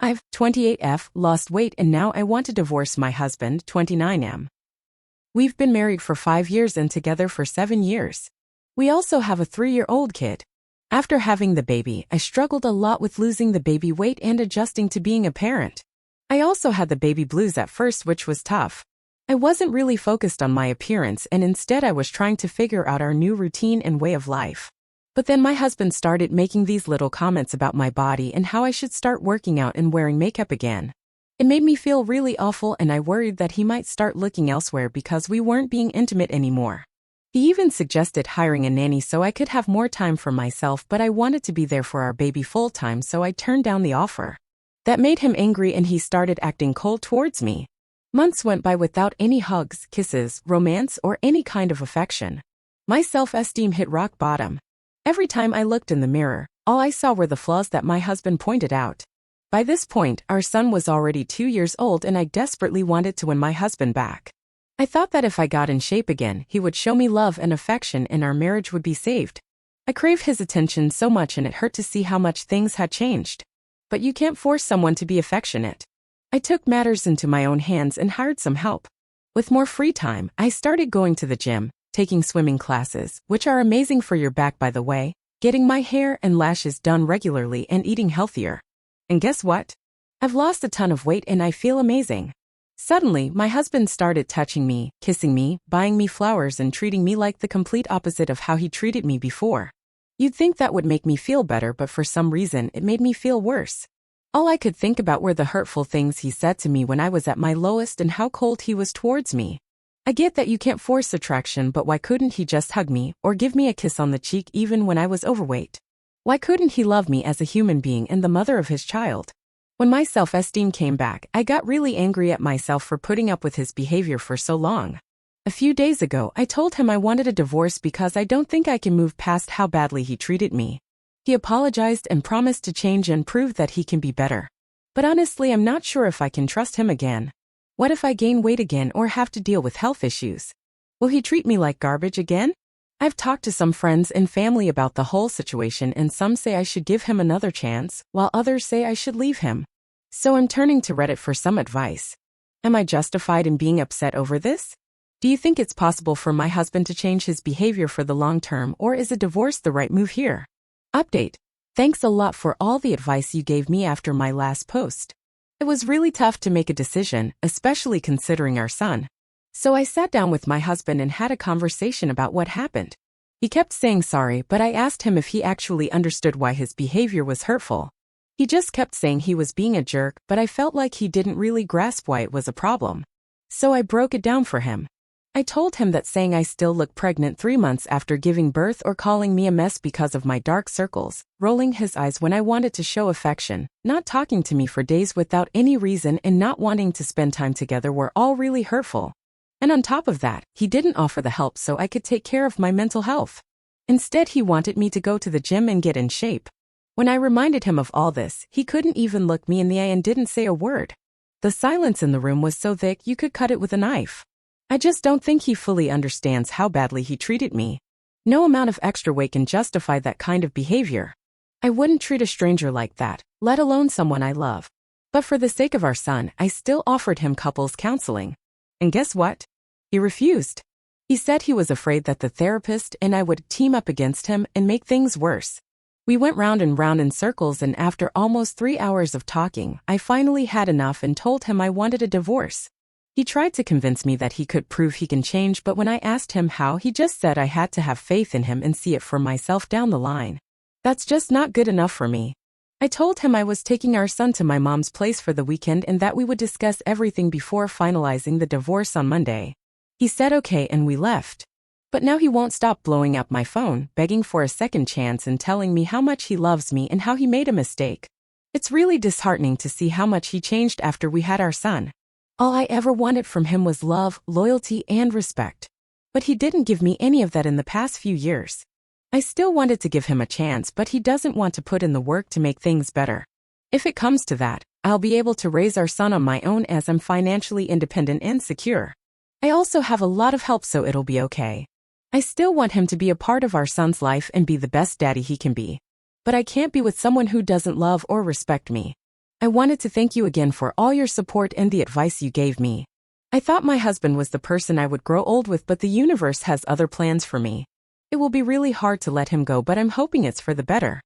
I've 28F lost weight and now I want to divorce my husband 29M. We've been married for 5 years and together for 7 years. We also have a 3-year-old kid. After having the baby, I struggled a lot with losing the baby weight and adjusting to being a parent. I also had the baby blues at first, which was tough. I wasn't really focused on my appearance and instead I was trying to figure out our new routine and way of life. But then my husband started making these little comments about my body and how I should start working out and wearing makeup again. It made me feel really awful and I worried that he might start looking elsewhere because we weren't being intimate anymore. He even suggested hiring a nanny so I could have more time for myself, but I wanted to be there for our baby full-time, so I turned down the offer. That made him angry and he started acting cold towards me. Months went by without any hugs, kisses, romance, or any kind of affection. My self-esteem hit rock bottom. Every time I looked in the mirror, all I saw were the flaws that my husband pointed out. By this point, our son was already 2 years old and I desperately wanted to win my husband back. I thought that if I got in shape again, he would show me love and affection and our marriage would be saved. I craved his attention so much and it hurt to see how much things had changed. But you can't force someone to be affectionate. I took matters into my own hands and hired some help. With more free time, I started going to the gym, taking swimming classes, which are amazing for your back by the way, getting my hair and lashes done regularly and eating healthier. And guess what? I've lost a ton of weight and I feel amazing. Suddenly, my husband started touching me, kissing me, buying me flowers and treating me like the complete opposite of how he treated me before. You'd think that would make me feel better, but for some reason it made me feel worse. All I could think about were the hurtful things he said to me when I was at my lowest and how cold he was towards me. I get that you can't force attraction, but why couldn't he just hug me or give me a kiss on the cheek even when I was overweight? Why couldn't he love me as a human being and the mother of his child? When my self-esteem came back, I got really angry at myself for putting up with his behavior for so long. A few days ago, I told him I wanted a divorce because I don't think I can move past how badly he treated me. He apologized and promised to change and prove that he can be better. But honestly, I'm not sure if I can trust him again. What if I gain weight again or have to deal with health issues? Will he treat me like garbage again? I've talked to some friends and family about the whole situation and some say I should give him another chance, while others say I should leave him. So I'm turning to Reddit for some advice. Am I justified in being upset over this? Do you think it's possible for my husband to change his behavior for the long term, or is a divorce the right move here? Update. Thanks a lot for all the advice you gave me after my last post. It was really tough to make a decision, especially considering our son. So I sat down with my husband and had a conversation about what happened. He kept saying sorry, but I asked him if he actually understood why his behavior was hurtful. He just kept saying he was being a jerk, but I felt like he didn't really grasp why it was a problem. So I broke it down for him. I told him that saying I still look pregnant 3 months after giving birth or calling me a mess because of my dark circles, rolling his eyes when I wanted to show affection, not talking to me for days without any reason and not wanting to spend time together were all really hurtful. And on top of that, he didn't offer the help so I could take care of my mental health. Instead, he wanted me to go to the gym and get in shape. When I reminded him of all this, he couldn't even look me in the eye and didn't say a word. The silence in the room was so thick you could cut it with a knife. I just don't think he fully understands how badly he treated me. No amount of extra weight can justify that kind of behavior. I wouldn't treat a stranger like that, let alone someone I love. But for the sake of our son, I still offered him couples counseling. And guess what? He refused. He said he was afraid that the therapist and I would team up against him and make things worse. We went round and round in circles, and after almost 3 hours of talking, I finally had enough and told him I wanted a divorce. He tried to convince me that he could prove he can change, but when I asked him how, he just said I had to have faith in him and see it for myself down the line. That's just not good enough for me. I told him I was taking our son to my mom's place for the weekend and that we would discuss everything before finalizing the divorce on Monday. He said okay and we left. But now he won't stop blowing up my phone, begging for a second chance and telling me how much he loves me and how he made a mistake. It's really disheartening to see how much he changed after we had our son. All I ever wanted from him was love, loyalty, and respect. But he didn't give me any of that in the past few years. I still wanted to give him a chance, but he doesn't want to put in the work to make things better. If it comes to that, I'll be able to raise our son on my own as I'm financially independent and secure. I also have a lot of help, so it'll be okay. I still want him to be a part of our son's life and be the best daddy he can be. But I can't be with someone who doesn't love or respect me. I wanted to thank you again for all your support and the advice you gave me. I thought my husband was the person I would grow old with, but the universe has other plans for me. It will be really hard to let him go, but I'm hoping it's for the better.